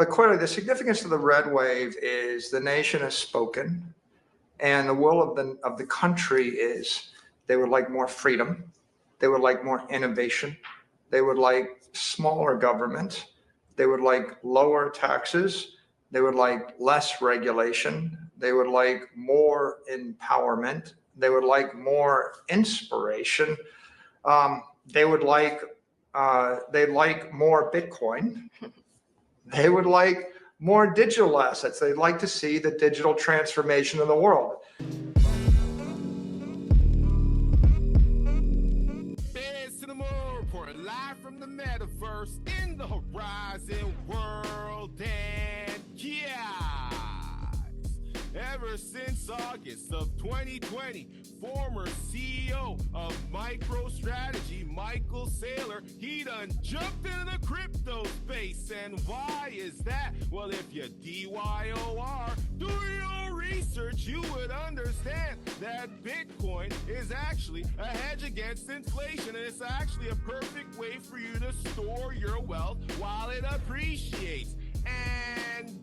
But clearly, the significance of the red wave is the nation has spoken, and the will of the country is they would like more freedom, they would like more innovation, they would like smaller government, they would like lower taxes, they would like less regulation, they would like more empowerment, they would like more inspiration, they would like they'd like more Bitcoin. They would like more digital assets. They'd like to see the digital transformation of the world. Reporting live from the metaverse in the Horizon world. And ever since August of 2020, former CEO of MicroStrategy, Michael Saylor, he done jumped into the crypto space. And why is that? Well, if you DYOR, do your research, you would understand that Bitcoin is actually a hedge against inflation, and it's actually a perfect way for you to store your wealth while it appreciates. And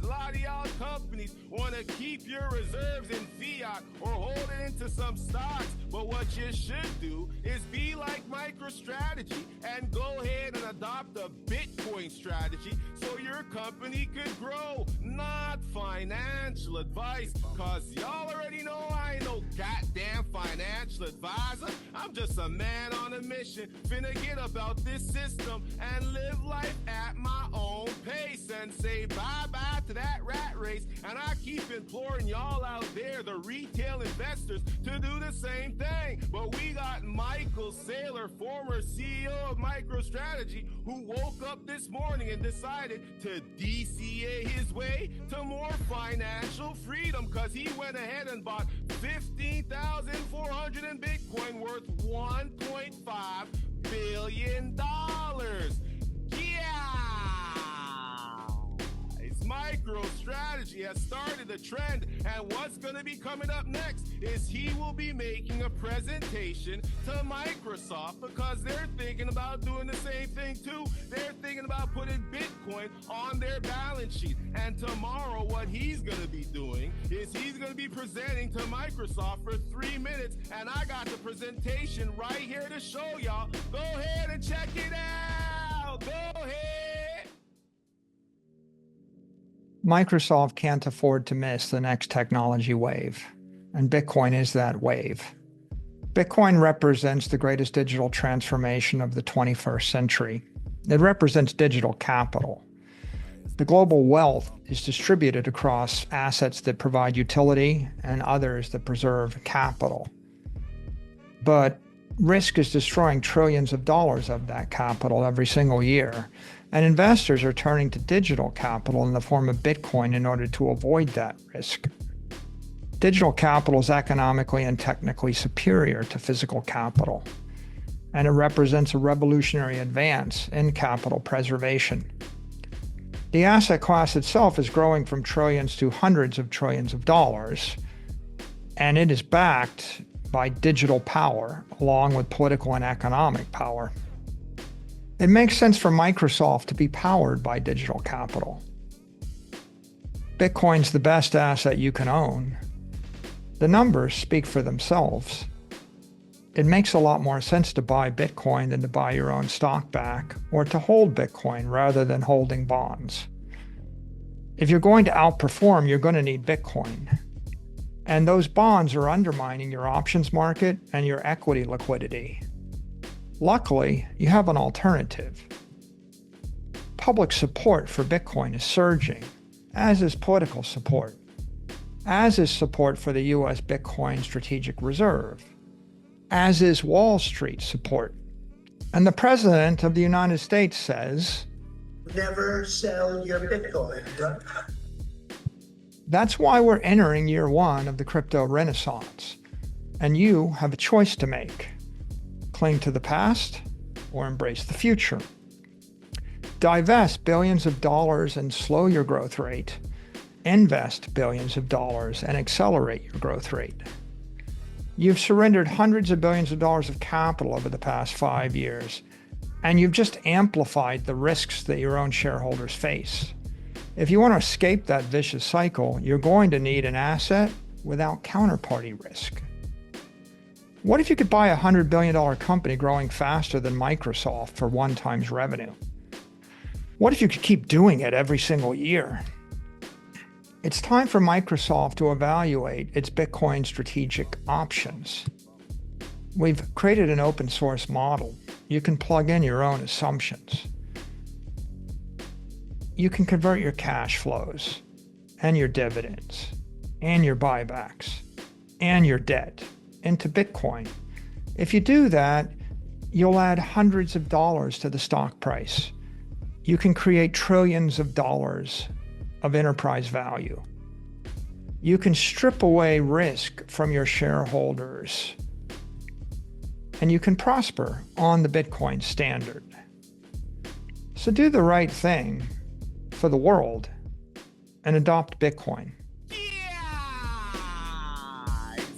a lot of y'all companies want to keep your reserves in fiat or hold it into some stocks, but what you should do is be like MicroStrategy and go ahead and adopt a Bitcoin strategy so your company could grow. Not financial advice, cause y'all already know I ain't no goddamn financial advisor. I'm just a man on a mission, finna get about this system and live life at my own pace and say bye-bye to that rat race. And I keep imploring y'all out there, the retail investors, to do the same thing. But we got Michael Saylor, former CEO of MicroStrategy, who woke up this morning and decided to DCA his way to more financial freedom, because he went ahead and bought 15,400 in Bitcoin worth $1.5 billion. MicroStrategy has started a trend, and what's going to be coming up next is he will be making a presentation to Microsoft, because they're thinking about doing the same thing too. They're thinking about putting Bitcoin on their balance sheet. And tomorrow what he's going to be doing is he's going to be presenting to Microsoft for 3 minutes, and I got the presentation right here to show y'all. Go ahead and check it out. Go ahead. Microsoft can't afford to miss the next technology wave, and Bitcoin is that wave. Bitcoin represents the greatest digital transformation of the 21st century. It represents digital capital. The global wealth is distributed across assets that provide utility and others that preserve capital. But risk is destroying trillions of dollars of that capital every single year. And investors are turning to digital capital in the form of Bitcoin in order to avoid that risk. Digital capital is economically and technically superior to physical capital, and it represents a revolutionary advance in capital preservation. The asset class itself is growing from trillions to hundreds of trillions of dollars, and it is backed by digital power, along with political and economic power. It makes sense for Microsoft to be powered by digital capital. Bitcoin's the best asset you can own. The numbers speak for themselves. It makes a lot more sense to buy Bitcoin than to buy your own stock back, or to hold Bitcoin rather than holding bonds. If you're going to outperform, you're going to need Bitcoin. And those bonds are undermining your options market and your equity liquidity. Luckily, you have an alternative. Public support for Bitcoin is surging, as is political support, as is support for the US Bitcoin Strategic Reserve, as is Wall Street support. And the President of the United States says, never sell your Bitcoin. That's why we're entering year one of the crypto renaissance, and you have a choice to make. Cling to the past or embrace the future. Divest billions of dollars and slow your growth rate. Invest billions of dollars and accelerate your growth rate. You've surrendered hundreds of billions of dollars of capital over the past 5 years. And you've just amplified the risks that your own shareholders face. If you want to escape that vicious cycle, you're going to need an asset without counterparty risk. What if you could buy a $100 billion company growing faster than Microsoft for 1x revenue? What if you could keep doing it every single year? It's time for Microsoft to evaluate its Bitcoin strategic options. We've created an open source model. You can plug in your own assumptions. You can convert your cash flows and your dividends and your buybacks and your debt into Bitcoin. If you do that, you'll add hundreds of dollars to the stock price. You can create trillions of dollars of enterprise value. You can strip away risk from your shareholders, and you can prosper on the Bitcoin standard. So do the right thing for the world and adopt Bitcoin.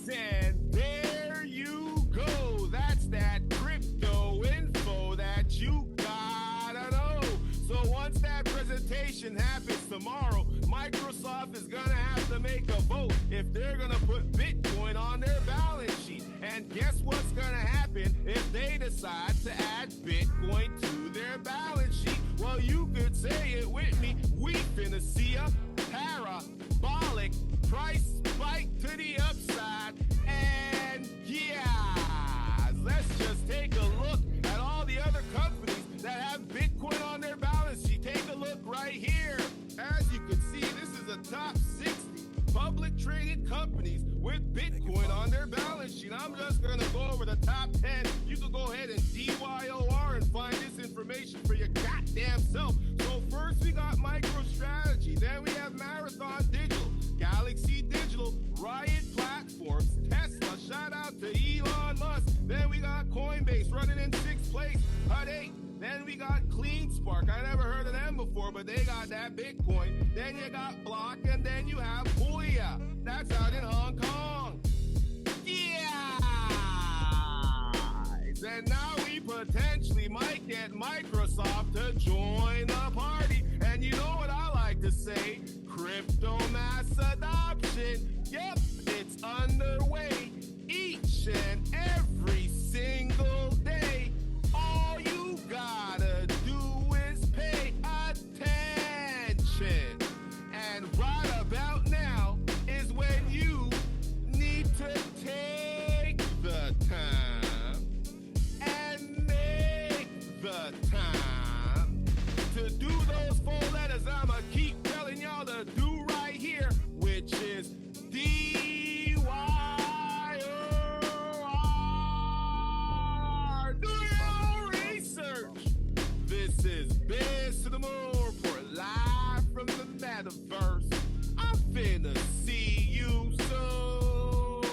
And there you go. That's that crypto info that you gotta know. So once that presentation happens tomorrow, Microsoft is gonna have to make a vote if they're gonna put Bitcoin on their balance sheet. And guess what's gonna happen if they decide to add Bitcoin to their balance sheet? Well, you could say it with me. We finna see a parabolic price spike to the upside. And yeah, let's just take a look at all the other companies that have Bitcoin on their balance sheet. Take a look right here. As you can see, this is a top 60 public traded companies with Bitcoin on their balance sheet. I'm just gonna go over the top 10. You can go ahead and DYOR and find this information for your goddamn self. So first we got MicroStrategy, then we have Marathon Digital, Galaxy Digital, Riot Platforms, Tesla, shout out to Elon Musk. Then we got Coinbase running in 6th place, HUD 8. Then we got CleanSpark. I never heard of them before, but they got that Bitcoin. Then you got Block, and then you have Booyah. That's out in Hong Kong. Yeah! And now we potentially might get Microsoft to join the party. And you know what I like to say? Crypto mass adoption. Yep, it's underway each and every single day. All you gotta do is pay attention. And right about now is when you need to take the time and make the time to do those 4 letters I'ma keep telling y'all to do right here, which is DYOR. Do your research. This is Biz to the Moon for live from the metaverse. I'm finna see you soon.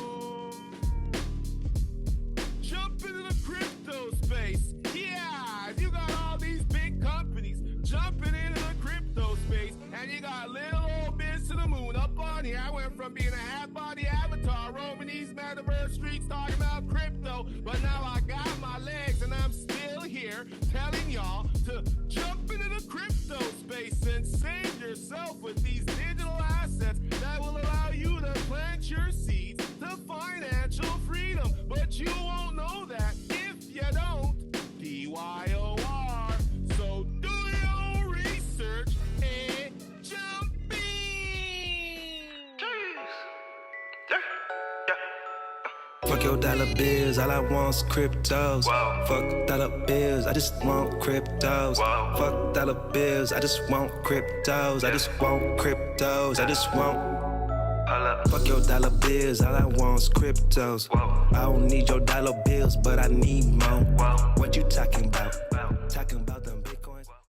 Jump into the crypto space. Yeah, if you got all these big companies jumping into the crypto space, and you got little old Biz to the Moon up on here. I went from being a half-body avatar roaming these metaverse streets talking about crypto, but now I got my legs and I'm still here telling y'all to jump into the crypto space and save yourself with these digital assets that will allow you to plant your seeds to financial freedom. But you won't know that if you don't DYOR. So do your research and jump in. Fuck your dollar bills, all I want's cryptos. Wow. Fuck dollar bills, I just want cryptos. Wow. Fuck dollar bills, I just want cryptos. I just want cryptos, I just want. Fuck your dollar bills, all I want's cryptos. Wow. I don't need your dollar bills, but I need more. Wow. What you talking about? Talking about